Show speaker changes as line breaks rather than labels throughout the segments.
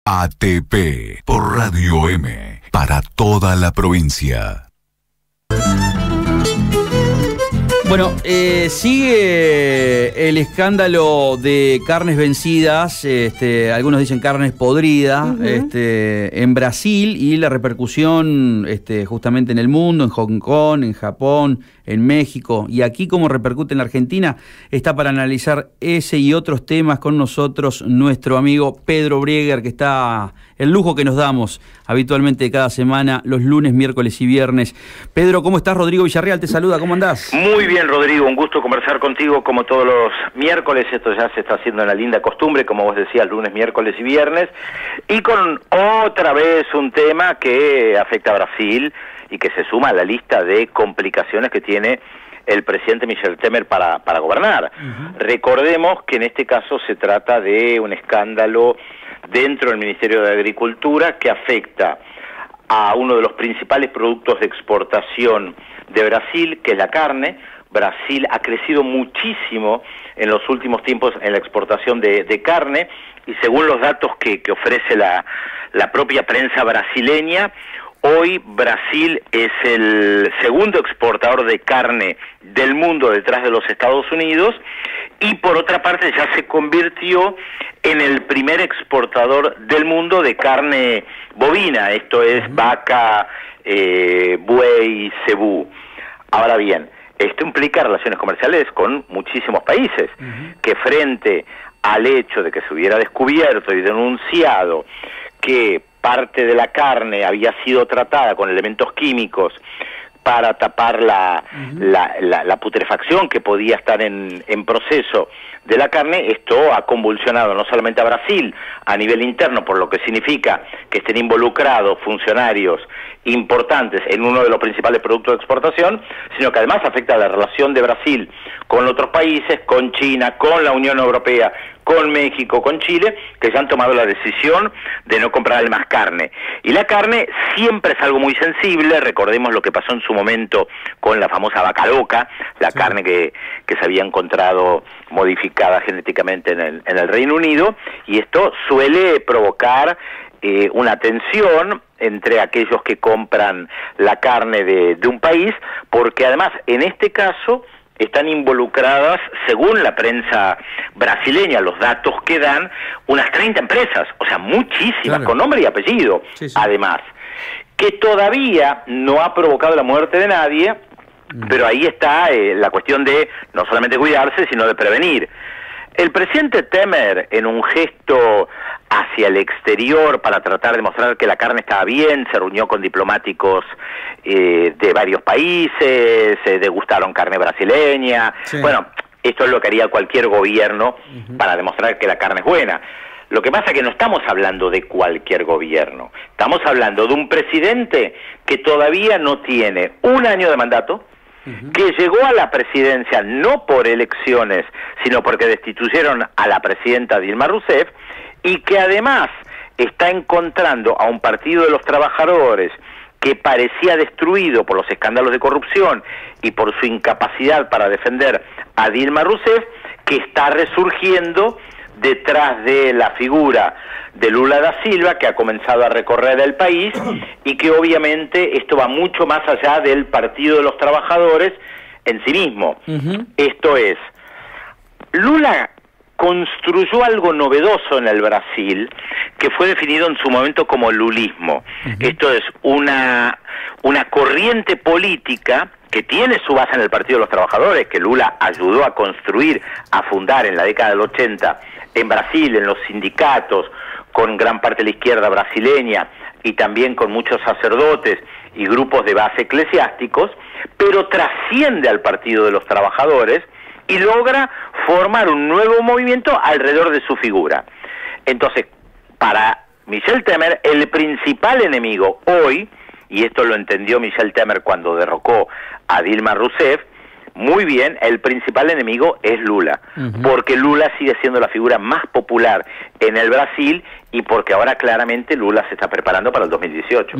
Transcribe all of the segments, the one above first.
ATP por Radio M para toda la provincia.
Bueno, sigue el escándalo de carnes vencidas, algunos dicen carnes podridas, en Brasil, y la repercusión justamente en el mundo, en Hong Kong, en Japón, en México, y aquí cómo repercute en la Argentina. Está para analizar ese y otros temas con nosotros nuestro amigo Pedro Brieger, que está el lujo que nos damos habitualmente cada semana, los lunes, miércoles y viernes. Pedro, ¿cómo estás? Rodrigo Villarreal te saluda, ¿cómo andás?
Muy bien, Rodrigo, un gusto conversar contigo como todos los miércoles. Esto ya se está haciendo una linda costumbre, como vos decías, lunes, miércoles y viernes, y con otra vez un tema que afecta a Brasil y que se suma a la lista de complicaciones que tiene el presidente Michel Temer para gobernar. Recordemos que en este caso se trata de un escándalo dentro del Ministerio de Agricultura que afecta a uno de los principales productos de exportación de Brasil, que es la carne. Brasil ha crecido muchísimo en los últimos tiempos en la exportación de carne, y según los datos que ofrece la propia prensa brasileña, hoy Brasil es el segundo exportador de carne del mundo detrás de los Estados Unidos, y por otra parte ya se convirtió en el primer exportador del mundo de carne bovina, esto es vaca, buey, cebú. Ahora bien, esto implica relaciones comerciales con muchísimos países, que frente al hecho de que se hubiera descubierto y denunciado que parte de la carne había sido tratada con elementos químicos para tapar la putrefacción que podía estar en proceso de la carne, esto ha convulsionado no solamente a Brasil a nivel interno, por lo que significa que estén involucrados funcionarios importantes en uno de los principales productos de exportación, sino que además afecta a la relación de Brasil con otros países, con China, con la Unión Europea, con México, con Chile, que ya han tomado la decisión de no comprarle más carne. Y la carne siempre es algo muy sensible. Recordemos lo que pasó en su momento con la famosa vaca loca, la carne que se había encontrado modificada genéticamente en el Reino Unido, y esto suele provocar una tensión entre aquellos que compran la carne de un país, porque además en este caso están involucradas, según la prensa brasileña, los datos que dan, unas 30 empresas, o sea, muchísimas, claro, con nombre y apellido, además, que todavía no ha provocado la muerte de nadie, pero ahí está la cuestión de no solamente cuidarse, sino de prevenir. El presidente Temer, en un gesto hacia el exterior para tratar de mostrar que la carne estaba bien, se reunió con diplomáticos de varios países, degustaron carne brasileña. Bueno, esto es lo que haría cualquier gobierno para demostrar que la carne es buena. Lo que pasa es que no estamos hablando de cualquier gobierno, estamos hablando de un presidente que todavía no tiene un año de mandato, que llegó a la presidencia no por elecciones, sino porque destituyeron a la presidenta Dilma Rousseff, y que además está encontrando a un partido de los trabajadores que parecía destruido por los escándalos de corrupción y por su incapacidad para defender a Dilma Rousseff, que está resurgiendo detrás de la figura de Lula da Silva, que ha comenzado a recorrer el país, y que obviamente esto va mucho más allá del Partido de los Trabajadores en sí mismo. Esto es, Lula construyó algo novedoso en el Brasil, que fue definido en su momento como lulismo. Esto es una corriente política que tiene su base en el Partido de los Trabajadores, que Lula ayudó a construir, a fundar en la década del 80 en Brasil, en los sindicatos, con gran parte de la izquierda brasileña y también con muchos sacerdotes y grupos de base eclesiásticos, pero trasciende al Partido de los Trabajadores y logra formar un nuevo movimiento alrededor de su figura. Entonces, para Michel Temer, el principal enemigo hoy, y esto lo entendió Michel Temer cuando derrocó a Dilma Rousseff, muy bien, el principal enemigo es Lula, porque Lula sigue siendo la figura más popular en el Brasil y porque ahora claramente Lula se está preparando para el 2018.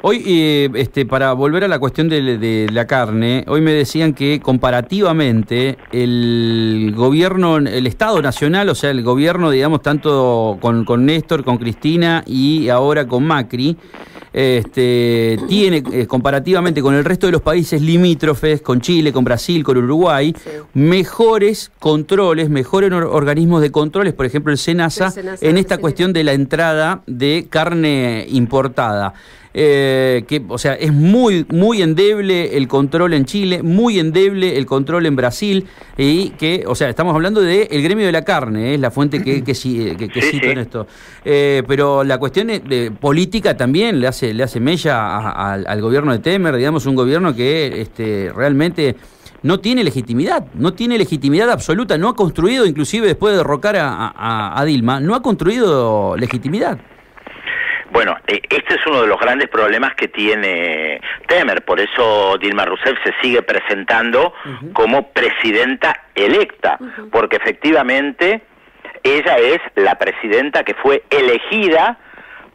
Hoy, para volver a la cuestión de la carne, hoy me decían que comparativamente el gobierno, el Estado Nacional, o sea, el gobierno, digamos, tanto con Néstor, con Cristina y ahora con Macri, tiene, comparativamente con el resto de los países limítrofes, con Chile, con Brasil, con Uruguay, mejores controles, mejores organismos de controles, por ejemplo el SENASA, en esta cuestión de la entrada de carne importada. O sea, es muy endeble el control en Chile, muy endeble el control en Brasil, y que, o sea, estamos hablando del gremio de la carne, es la fuente que cito en esto. Pero la cuestión de política también le hace mella al gobierno de Temer, digamos, un gobierno que realmente no tiene legitimidad absoluta, no ha construido, inclusive después de derrocar a Dilma, no ha construido legitimidad.
Bueno, este es uno de los grandes problemas que tiene Temer, por eso Dilma Rousseff se sigue presentando como presidenta electa, porque efectivamente ella es la presidenta que fue elegida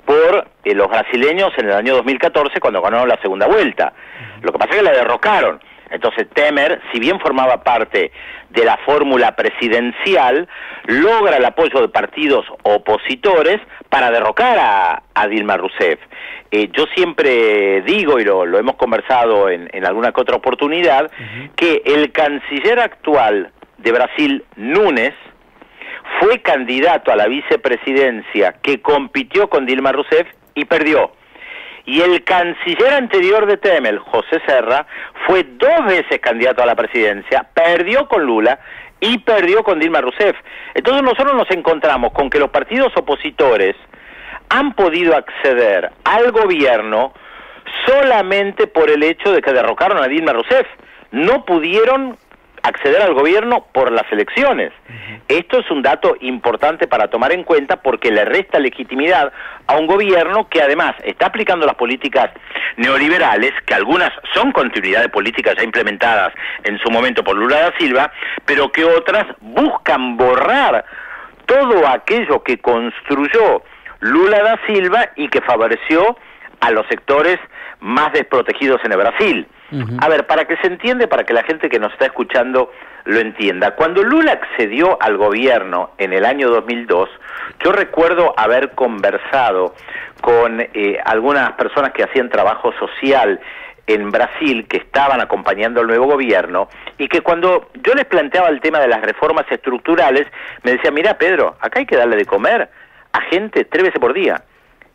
por los brasileños en el año 2014 cuando ganaron la segunda vuelta. Lo que pasa es que la derrocaron. Entonces Temer, si bien formaba parte de la fórmula presidencial, logra el apoyo de partidos opositores para derrocar a Dilma Rousseff. Yo siempre digo, y lo hemos conversado en alguna que otra oportunidad, que el canciller actual de Brasil, Nunes, fue candidato a la vicepresidencia que compitió con Dilma Rousseff y perdió. Y el canciller anterior de Temer, José Serra, fue 2 veces candidato a la presidencia, perdió con Lula y perdió con Dilma Rousseff. Entonces nosotros nos encontramos con que los partidos opositores han podido acceder al gobierno solamente por el hecho de que derrocaron a Dilma Rousseff. No pudieron acceder al gobierno por las elecciones. Esto es un dato importante para tomar en cuenta porque le resta legitimidad a un gobierno que además está aplicando las políticas neoliberales, que algunas son continuidad de políticas ya implementadas en su momento por Lula da Silva, pero que otras buscan borrar todo aquello que construyó Lula da Silva y que favoreció a los sectores más desprotegidos en el Brasil. A ver, para que se entiende, para que la gente que nos está escuchando lo entienda, cuando Lula accedió al gobierno en el año 2002, yo recuerdo haber conversado con algunas personas que hacían trabajo social en Brasil, que estaban acompañando al nuevo gobierno, y que cuando yo les planteaba el tema de las reformas estructurales, me decían, mira Pedro, acá hay que darle de comer a gente 3 veces por día.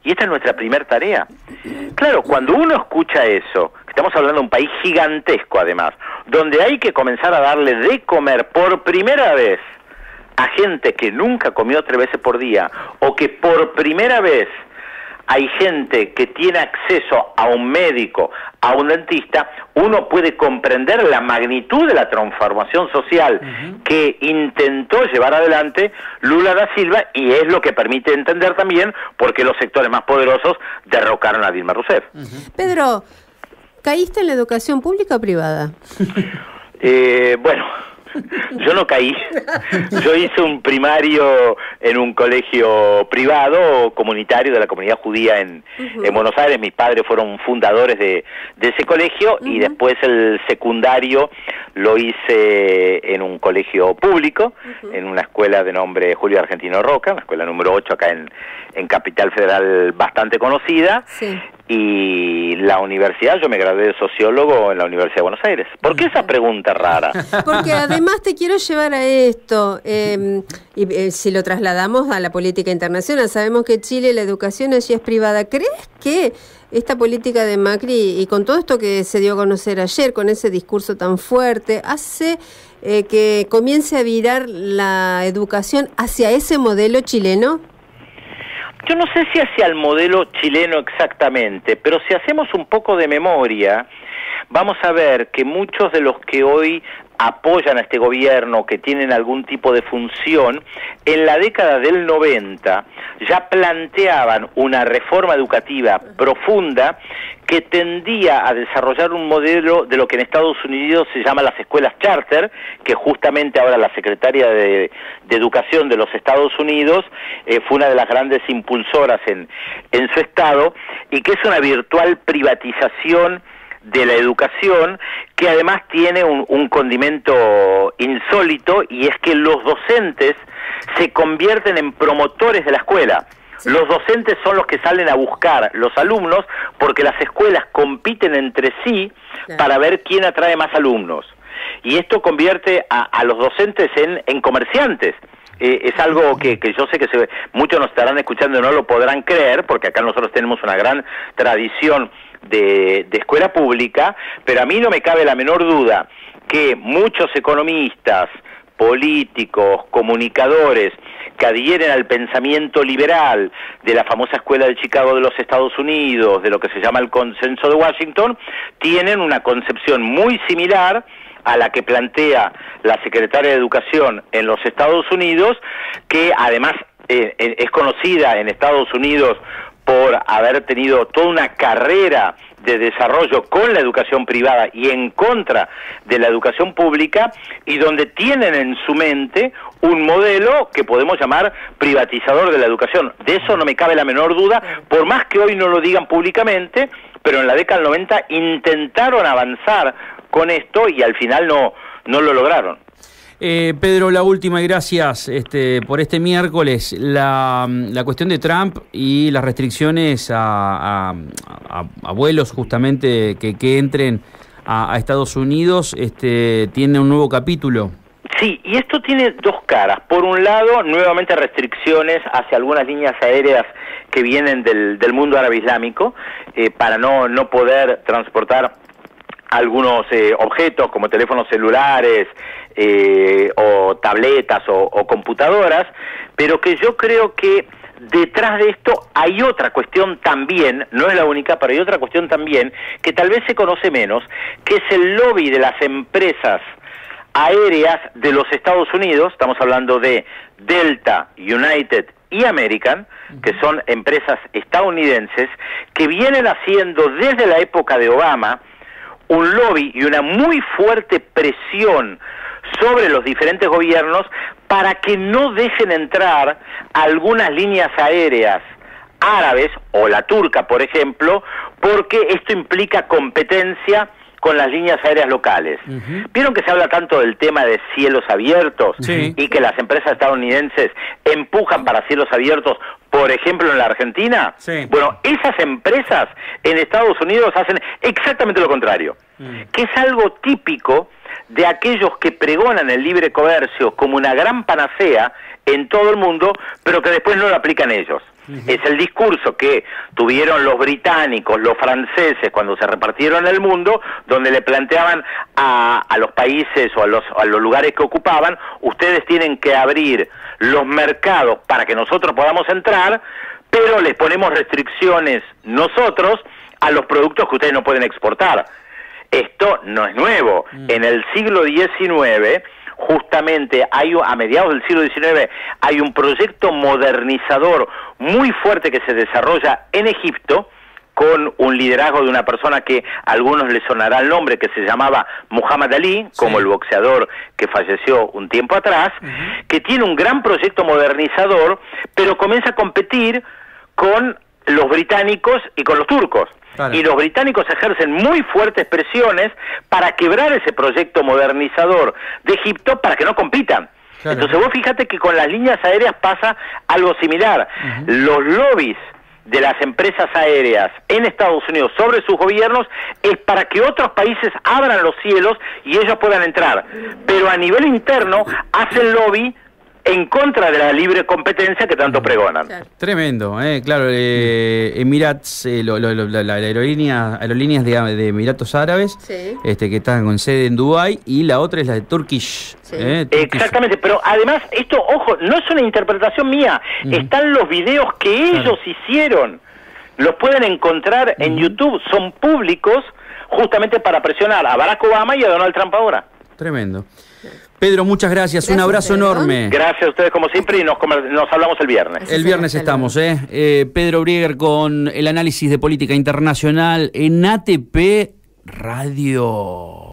Y esta es nuestra primera tarea. Claro, cuando uno escucha eso, estamos hablando de un país gigantesco además, donde hay que comenzar a darle de comer por primera vez a gente que nunca comió 3 veces por día, o que por primera vez hay gente que tiene acceso a un médico, a un dentista, uno puede comprender la magnitud de la transformación social que intentó llevar adelante Lula da Silva, y es lo que permite entender también por qué los sectores más poderosos derrocaron a Dilma Rousseff.
Pedro, ¿caíste en la educación pública o privada?
Bueno, yo no caí. Yo hice un primario en un colegio privado comunitario de la comunidad judía en Buenos Aires. Mis padres fueron fundadores de ese colegio, y después el secundario lo hice en un colegio público, en una escuela de nombre Julio Argentino Roca, una escuela número 8 acá en Capital Federal, bastante conocida. Y la universidad, yo me gradué de sociólogo en la Universidad de Buenos Aires. ¿Por qué esa pregunta rara?
Porque además te quiero llevar a esto, si lo trasladamos a la política internacional, sabemos que Chile la educación allí es privada. ¿Crees que esta política de Macri, y con todo esto que se dio a conocer ayer, con ese discurso tan fuerte, hace que comience a virar la educación hacia ese modelo chileno?
Yo no sé si hacia el modelo chileno exactamente, pero si hacemos un poco de memoria, vamos a ver que muchos de los que hoy apoyan a este gobierno, que tienen algún tipo de función, en la década del 90 ya planteaban una reforma educativa profunda que tendía a desarrollar un modelo de lo que en Estados Unidos se llama las escuelas charter, que justamente ahora la secretaria de Educación de los Estados Unidos fue una de las grandes impulsoras en su estado, y que es una virtual privatización de la educación, que además tiene un condimento insólito, y es que los docentes se convierten en promotores de la escuela. Los docentes son los que salen a buscar los alumnos, porque las escuelas compiten entre sí para ver quién atrae más alumnos. Y esto convierte a los docentes en comerciantes. Es algo que yo sé que muchos nos estarán escuchando y no lo podrán creer, porque acá nosotros tenemos una gran tradición de escuela pública, pero a mí no me cabe la menor duda que muchos economistas, políticos, comunicadores que adhieren al pensamiento liberal de la famosa Escuela de Chicago de los Estados Unidos, de lo que se llama el Consenso de Washington, tienen una concepción muy similar a la que plantea la Secretaria de Educación en los Estados Unidos, que además es conocida en Estados Unidos por haber tenido toda una carrera de desarrollo con la educación privada y en contra de la educación pública, y donde tienen en su mente un modelo que podemos llamar privatizador de la educación. De eso no me cabe la menor duda, por más que hoy no lo digan públicamente, pero en la década del 90 intentaron avanzar con esto y al final no lo lograron.
Pedro, la última, y gracias por este miércoles. La cuestión de Trump y las restricciones a vuelos justamente que entren a Estados Unidos tiene un nuevo capítulo.
Sí, y esto tiene dos caras. Por un lado, nuevamente restricciones hacia algunas líneas aéreas que vienen del mundo árabe islámico, para no poder transportar algunos objetos como teléfonos celulares o tabletas o computadoras, pero que yo creo que detrás de esto hay otra cuestión también, no es la única, pero hay otra cuestión también que tal vez se conoce menos, que es el lobby de las empresas aéreas de los Estados Unidos. Estamos hablando de Delta, United y American, que son empresas estadounidenses que vienen haciendo desde la época de Obama un lobby y una muy fuerte presión sobre los diferentes gobiernos para que no dejen entrar algunas líneas aéreas árabes o la turca, por ejemplo, porque esto implica competencia con las líneas aéreas locales. ¿Vieron que se habla tanto del tema de cielos abiertos?
Sí.
Y que las empresas estadounidenses empujan para cielos abiertos, por ejemplo, en la Argentina?
Sí.
Bueno, esas empresas en Estados Unidos hacen exactamente lo contrario, que es algo típico de aquellos que pregonan el libre comercio como una gran panacea en todo el mundo, pero que después no lo aplican ellos. Es el discurso que tuvieron los británicos, los franceses, cuando se repartieron el mundo, donde le planteaban a los países o a los lugares que ocupaban: ustedes tienen que abrir los mercados para que nosotros podamos entrar, pero les ponemos restricciones nosotros a los productos que ustedes no pueden exportar. Esto no es nuevo. En el siglo XIX, justamente a mediados del siglo XIX, hay un proyecto modernizador muy fuerte que se desarrolla en Egipto, con un liderazgo de una persona que a algunos les sonará el nombre, que se llamaba Muhammad Ali, como el boxeador que falleció un tiempo atrás, que tiene un gran proyecto modernizador, pero comienza a competir con los británicos y con los turcos. Claro. Y los británicos ejercen muy fuertes presiones para quebrar ese proyecto modernizador de Egipto para que no compitan. Claro. Entonces vos fíjate que con las líneas aéreas pasa algo similar. Los lobbies de las empresas aéreas en Estados Unidos sobre sus gobiernos es para que otros países abran los cielos y ellos puedan entrar. Pero a nivel interno hacen lobby en contra de la libre competencia que tanto pregonan.
Claro.
Tremendo, claro. Emirates, la aerolíneas de Emiratos Árabes,
Sí.
Que están con sede en Dubái, y la otra es la de Turkish.
Sí.
Exactamente, pero además esto, ojo, no es una interpretación mía, están los videos que ellos hicieron, los pueden encontrar en YouTube, son públicos, justamente para presionar a Barack Obama y a Donald Trump ahora.
Tremendo. Pedro, muchas gracias. Un abrazo
Pedro.
enorme.
Gracias a ustedes como siempre y nos hablamos el viernes.
El viernes estamos, Pedro Brieger con el análisis de política internacional en ATP Radio.